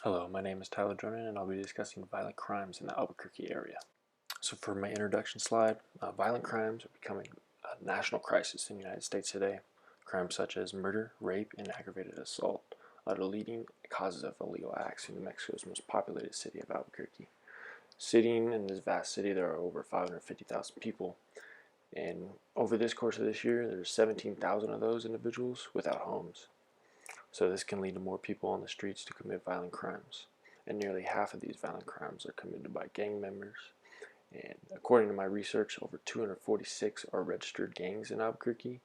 Hello, my name is Tyler Dronin and I'll be discussing violent crimes in the Albuquerque area. So for my introduction slide, violent crimes are becoming a national crisis in the United States today. Crimes such as murder, rape, and aggravated assault are the leading causes of illegal acts in New Mexico's most populated city of Albuquerque. Sitting in this vast city, there are over 550,000 people, and over this course of this year, there's 17,000 of those individuals without homes. So this can lead to more people on the streets to commit violent crimes. And nearly half of these violent crimes are committed by gang members. And according to my research, over 246 are registered gangs in Albuquerque,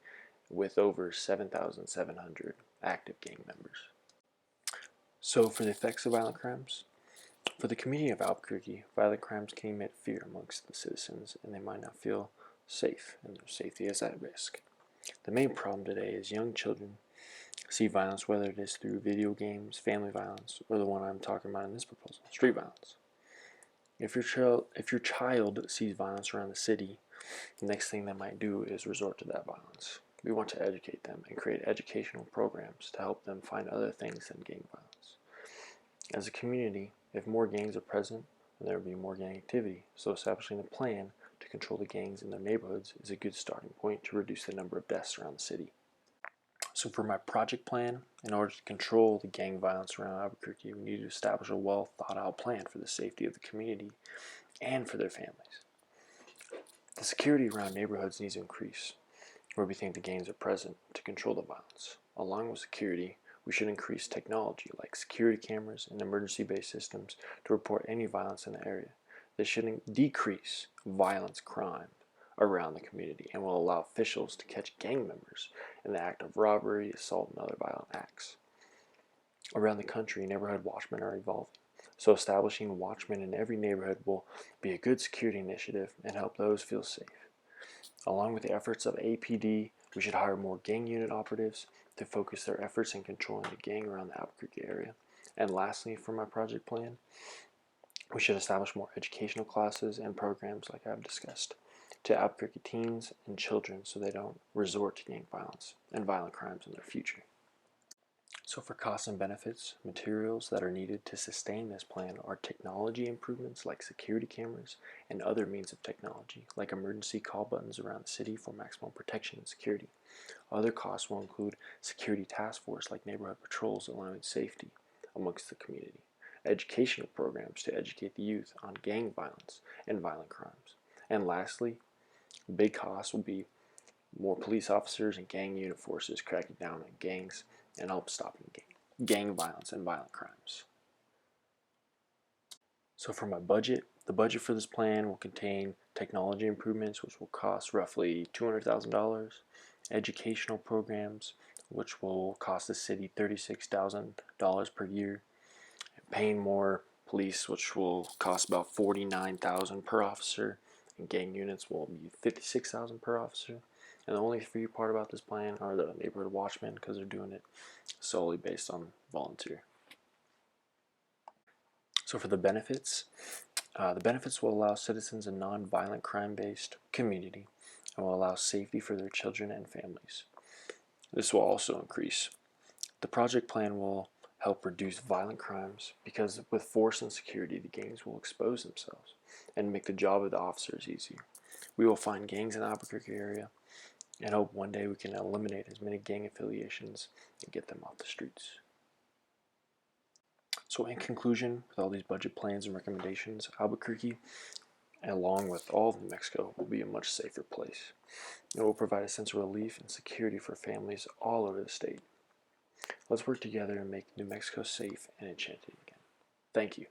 with over 7,700 active gang members. So for the effects of violent crimes, for the community of Albuquerque, violent crimes can emit fear amongst the citizens, and they might not feel safe, and their safety is at risk. The main problem today is young children see violence, whether it is through video games, family violence, or the one I'm talking about in this proposal, street violence. If your child sees violence around the city, the next thing they might do is resort to that violence. We want to educate them and create educational programs to help them find other things than gang violence. As a community, if more gangs are present, then there will be more gang activity, so establishing a plan to control the gangs in their neighborhoods is a good starting point to reduce the number of deaths around the city. So for my project plan, in order to control the gang violence around Albuquerque, we need to establish a well thought out plan for the safety of the community and for their families. The security around neighborhoods needs to increase, where we think the gangs are present, to control the violence. Along with security, we should increase technology like security cameras and emergency-based systems to report any violence in the area. This should decrease violence crime around the community and will allow officials to catch gang members in the act of robbery, assault, and other violent acts. Around the country, neighborhood watchmen are evolving, so establishing watchmen in every neighborhood will be a good security initiative and help those feel safe. Along with the efforts of APD, we should hire more gang unit operatives to focus their efforts in controlling the gang around the Albuquerque area. And lastly, for my project plan, we should establish more educational classes and programs like I've discussed to Albuquerque teens and children so they don't resort to gang violence and violent crimes in their future. So for costs and benefits, materials that are needed to sustain this plan are technology improvements like security cameras and other means of technology like emergency call buttons around the city for maximum protection and security. Other costs will include security task force like neighborhood patrols allowing safety amongst the community, educational programs to educate the youth on gang violence and violent crimes, and lastly, big costs will be more police officers and gang unit forces cracking down on gangs and help stopping gang violence and violent crimes. So for my budget, the budget for this plan will contain technology improvements, which will cost roughly $200,000, educational programs, which will cost the city $36,000 per year, paying more police, which will cost about $49,000 per officer, and gang units will be $56,000 per officer. And the only free part about this plan are the neighborhood watchmen, because they're doing it solely based on volunteer. So for the benefits will allow citizens a non-violent crime-based community and will allow safety for their children and families. This will also increase. The project plan will help reduce violent crimes because with force and security, the gangs will expose themselves and make the job of the officers easier. We will find gangs in the Albuquerque area and hope one day we can eliminate as many gang affiliations and get them off the streets. So in conclusion, with all these budget plans and recommendations, Albuquerque, along with all of New Mexico, will be a much safer place. It will provide a sense of relief and security for families all over the state. Let's work together and make New Mexico safe and enchanted again. Thank you.